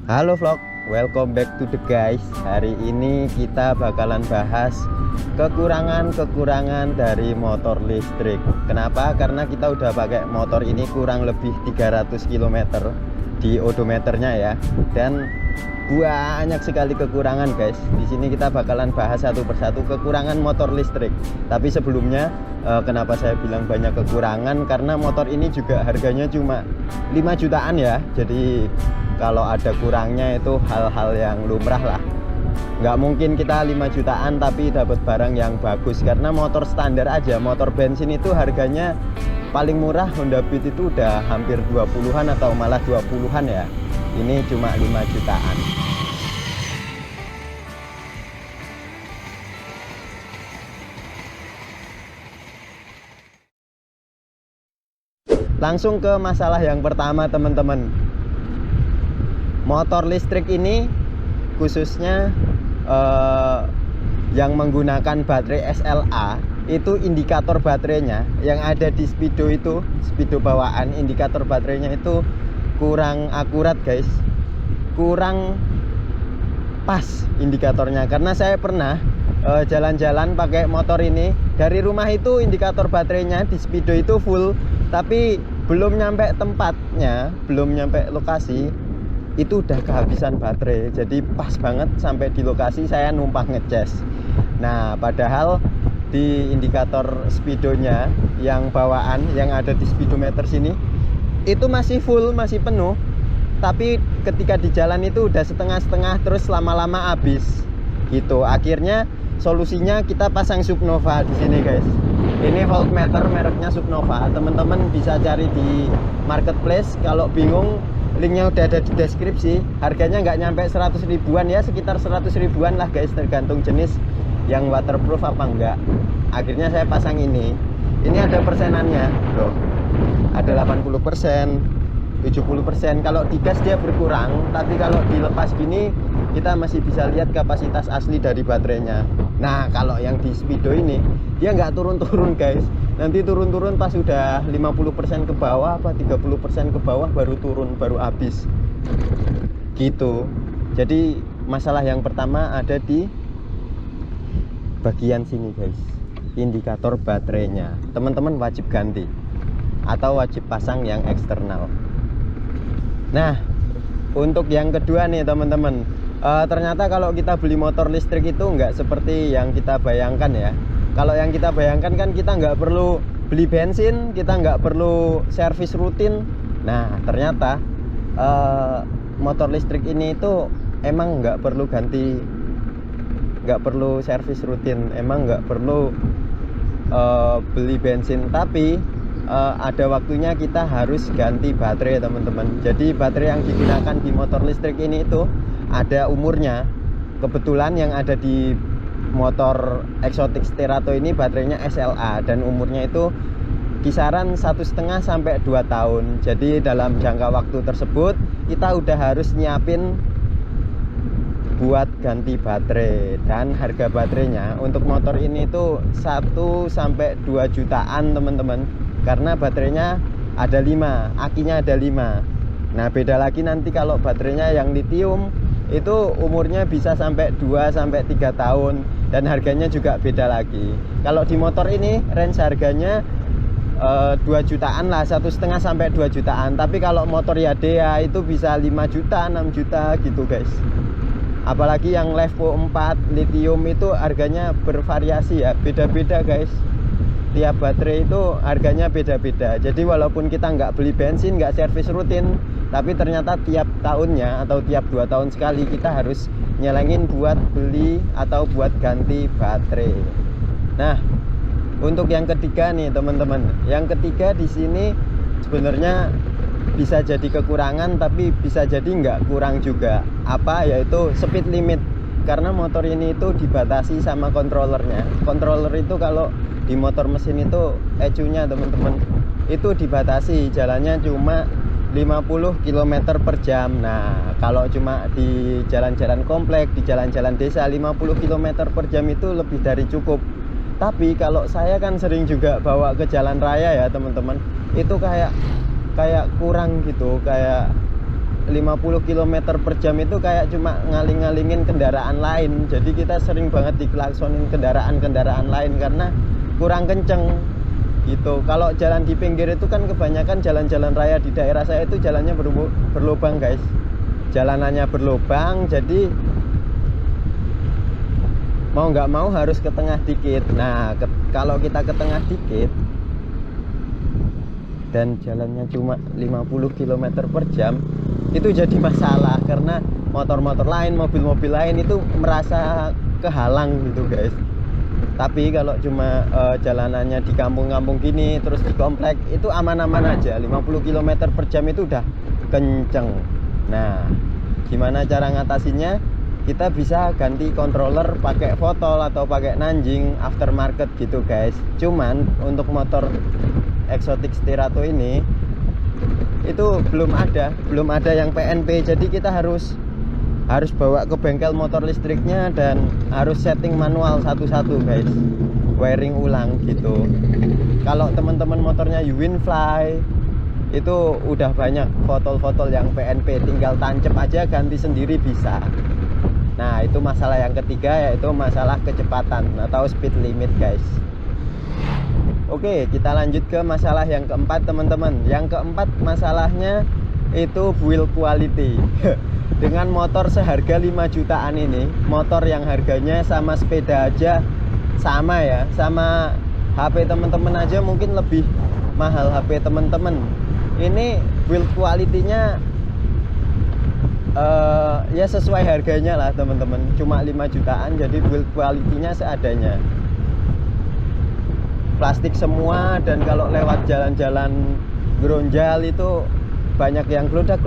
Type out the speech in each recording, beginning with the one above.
Halo vlog, welcome back to the guys. Hari ini kita bakalan bahas kekurangan-kekurangan dari motor listrik. Kenapa? Karena kita udah pakai motor ini kurang lebih 300 km di odometernya ya. Dan banyak sekali kekurangan guys. Di sini kita bakalan bahas satu persatu kekurangan motor listrik. Tapi sebelumnya kenapa saya bilang banyak kekurangan? Karena motor ini juga harganya cuma 5 jutaan ya. Jadi kalau ada kurangnya itu hal-hal yang lumrah lah. Nggak mungkin kita 5 jutaan tapi dapat barang yang bagus. Karena motor standar aja, motor bensin itu harganya paling murah Honda Beat itu udah hampir 20-an atau malah 20-an ya. Ini cuma 5 jutaan. Langsung ke masalah yang pertama teman-teman. Motor listrik ini khususnya yang menggunakan baterai SLA itu indikator baterainya yang ada di speedo itu, speedo bawaan, indikator baterainya itu kurang akurat guys, kurang pas indikatornya. Karena saya pernah jalan-jalan pakai motor ini, dari rumah itu indikator baterainya di speedo itu full, tapi belum nyampe tempatnya, belum nyampe lokasi itu udah kehabisan baterai. Jadi pas banget sampai di lokasi saya numpang ngecas. Nah padahal di indikator speedonya yang bawaan yang ada di speedometer sini itu masih full, masih penuh. Tapi ketika di jalan itu udah setengah-setengah, terus lama-lama habis gitu. Akhirnya solusinya kita pasang Supnova di sini guys. Ini voltmeter mereknya Supnova. Teman-teman bisa cari di marketplace. Kalau bingung, linknya udah ada di deskripsi. Harganya nggak nyampe 100 ribuan ya, sekitar 100 ribuan lah guys, tergantung jenis yang waterproof apa enggak. Akhirnya saya pasang ini. Ini ada persenannya loh, ada 80%, 70%. Kalau digas dia berkurang, tapi kalau dilepas gini kita masih bisa lihat kapasitas asli dari baterainya. Nah kalau yang di speedo ini dia nggak turun-turun guys. Nanti turun-turun pas udah 50% ke bawah apa 30% ke bawah baru turun, baru habis gitu. Jadi masalah yang pertama ada di bagian sini guys, indikator baterainya. Teman-teman wajib ganti atau wajib pasang yang eksternal. Nah untuk yang kedua nih teman-teman, ternyata kalau kita beli motor listrik itu nggak seperti yang kita bayangkan ya. Kalau yang kita bayangkan kan kita nggak perlu beli bensin, kita nggak perlu servis rutin. Nah ternyata motor listrik ini itu emang nggak perlu ganti, nggak perlu servis rutin, emang nggak perlu beli bensin. Tapi ada waktunya kita harus ganti baterai teman-teman. Jadi baterai yang digunakan di motor listrik ini itu ada umurnya. Kebetulan yang ada di motor Exotic Sterato ini baterainya SLA dan umurnya itu kisaran 1,5 sampai 2 tahun. Jadi dalam jangka waktu tersebut kita udah harus nyiapin buat ganti baterai. Dan harga baterainya untuk motor ini itu 1 sampai 2 jutaan teman-teman. Karena baterainya ada 5, akinya ada 5. Nah beda lagi nanti kalau baterainya yang lithium itu umurnya bisa sampai 2 sampai 3 tahun dan harganya juga beda lagi. Kalau di motor ini range harganya 2 jutaan lah, 1,5 sampai 2 jutaan. Tapi kalau motor Yadea itu bisa 5 juta, 6 juta gitu guys. Apalagi yang Levo 4 lithium itu harganya bervariasi ya, beda-beda guys. Tiap baterai itu harganya beda-beda. Jadi walaupun kita nggak beli bensin, nggak servis rutin, tapi ternyata tiap tahunnya atau tiap 2 tahun sekali kita harus nyelengin buat beli atau buat ganti baterai. Nah untuk yang ketiga nih teman-teman, yang ketiga di sini sebenarnya bisa jadi kekurangan tapi bisa jadi nggak kurang juga. Apa? Yaitu speed limit. Karena motor ini itu dibatasi sama kontrolernya. Controller itu kalau di motor mesin itu ECU-nya teman-teman itu dibatasi, jalannya cuma 50 km per jam. Nah kalau cuma di jalan-jalan komplek, di jalan-jalan desa 50 km per jam itu lebih dari cukup. Tapi kalau saya kan sering juga bawa ke jalan raya ya teman-teman, itu kayak kurang gitu, kayak 50 km per jam itu kayak cuma ngaling-ngalingin kendaraan lain. Jadi kita sering banget diklaksonin kendaraan-kendaraan lain karena kurang kenceng gitu. Kalau jalan di pinggir itu kan kebanyakan jalan-jalan raya di daerah saya itu jalannya berlubang guys. Jalanannya berlubang, jadi mau nggak mau harus ke tengah dikit. Nah kalau kita ke tengah dikit dan jalannya cuma 50 km per jam, itu jadi masalah karena motor-motor lain, mobil-mobil lain itu merasa kehalang gitu guys. Tapi kalau cuma jalanannya di kampung-kampung gini, terus di komplek, itu aman-aman aja. 50 km per jam itu udah kenceng. Nah gimana cara ngatasinnya? Kita bisa ganti controller pakai Fotol atau pakai Nanjing aftermarket gitu guys. Cuman untuk motor Exotic Sterato ini itu belum ada yang PNP. Jadi kita harus bawa ke bengkel motor listriknya dan harus setting manual satu-satu guys, wiring ulang gitu. Kalau teman-teman motornya Winfly itu udah banyak Fotol-Fotol yang PNP, tinggal tancap aja ganti sendiri bisa. Nah itu masalah yang ketiga, yaitu masalah kecepatan atau speed limit guys. Oke, kita lanjut ke masalah yang keempat teman-teman. Yang keempat masalahnya itu build quality. Dengan motor seharga 5 jutaan ini, motor yang harganya sama sepeda aja sama ya, sama HP teman-teman aja mungkin lebih mahal HP teman-teman. Ini build quality-nya ya sesuai harganya lah teman-teman, cuma 5 jutaan, jadi build quality-nya seadanya. Plastik semua, dan kalau lewat jalan-jalan geronjal itu banyak yang gludak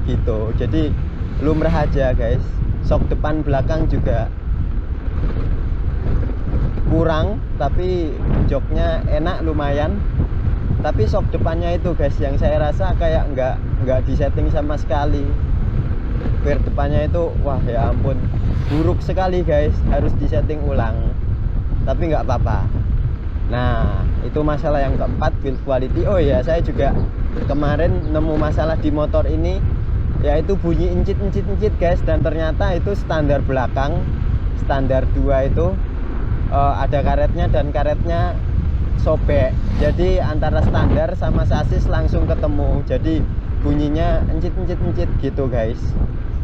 gitu. Jadi lumrah aja guys. Sok depan belakang juga kurang, tapi joknya enak lumayan. Tapi sok depannya itu guys yang saya rasa kayak nggak disetting sama sekali. Rear depannya itu wah ya ampun, buruk sekali guys, harus disetting ulang. Tapi nggak apa-apa. Nah itu masalah yang keempat, build quality. Oh ya, saya juga kemarin nemu masalah di motor ini, yaitu bunyi encit guys. Dan ternyata itu standar belakang, standar 2 itu ada karetnya, dan karetnya sobek. Jadi antara standar sama sasis langsung ketemu, jadi bunyinya encit gitu guys.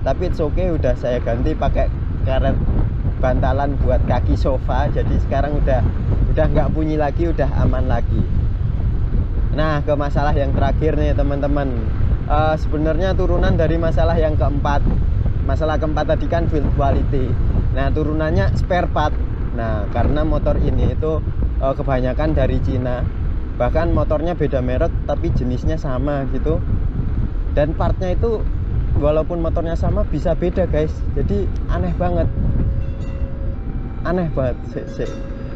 Tapi it's okay, udah saya ganti pakai karet bantalan buat kaki sofa, jadi sekarang udah nggak bunyi lagi, udah aman lagi. Nah ke masalah yang terakhir nih teman-teman, sebenarnya turunan dari masalah yang keempat. Masalah keempat tadi kan build quality, nah turunannya spare part. Nah karena motor ini itu kebanyakan dari Cina, bahkan motornya beda merek tapi jenisnya sama gitu, dan partnya itu walaupun motornya sama bisa beda guys. Jadi aneh banget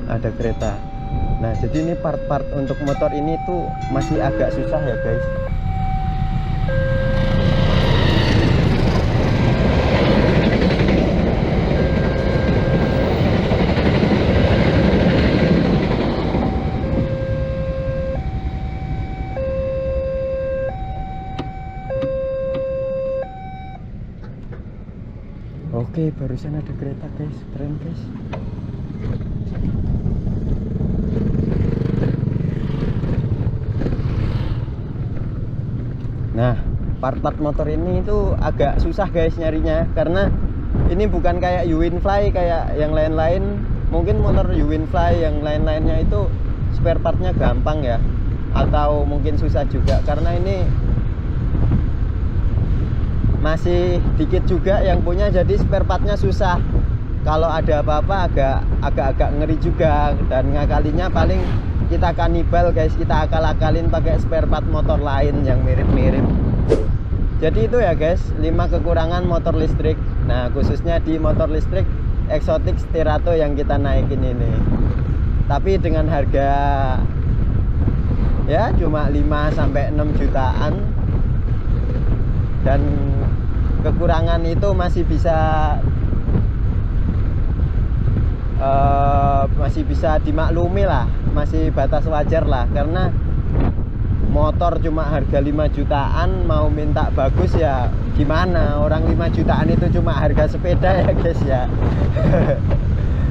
ada kereta. Nah jadi ini part-part untuk motor ini tuh masih agak susah ya guys. Oke, barusan ada kereta guys, keren guys. Nah part-part motor ini itu agak susah guys nyarinya, karena ini bukan kayak Winfly kayak yang lain-lain. Mungkin motor Winfly yang lain-lainnya itu spare partnya gampang ya, atau mungkin susah juga, karena ini masih dikit juga yang punya, jadi spare partnya susah. Kalau ada apa-apa agak ngeri juga, dan ngakalinya paling kita kanibal guys, kita akal-akalin pakai spare part motor lain yang mirip-mirip. Jadi itu ya guys, 5 kekurangan motor listrik. Nah khususnya di motor listrik Exotic Sterato yang kita naikin ini. Tapi dengan harga ya cuma 5-6 jutaan, dan kekurangan itu masih bisa dimaklumi lah, masih batas wajar lah, karena motor cuma harga 5 jutaan mau minta bagus ya gimana, orang 5 jutaan itu cuma harga sepeda ya guys ya.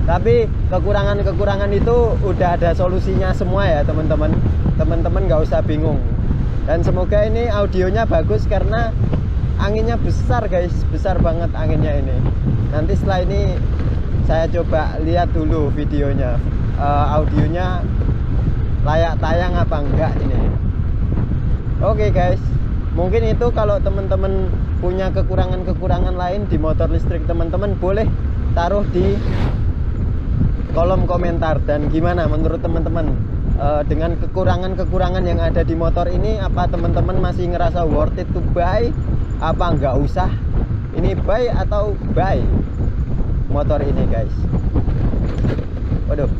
Tapi kekurangan-kekurangan itu udah ada solusinya semua ya teman-teman. Teman-teman nggak usah bingung. Dan semoga ini audionya bagus karena anginnya besar guys, besar banget anginnya ini. Nanti setelah ini saya coba lihat dulu videonya, audionya layak tayang apa enggak ini. Oke guys, mungkin itu. Kalau teman-teman punya kekurangan-kekurangan lain di motor listrik teman-teman, boleh taruh di kolom komentar. Dan gimana menurut teman-teman dengan kekurangan-kekurangan yang ada di motor ini, apa teman-teman masih ngerasa worth it to buy, apa nggak usah? Ini buy atau buy motor ini guys? Waduh.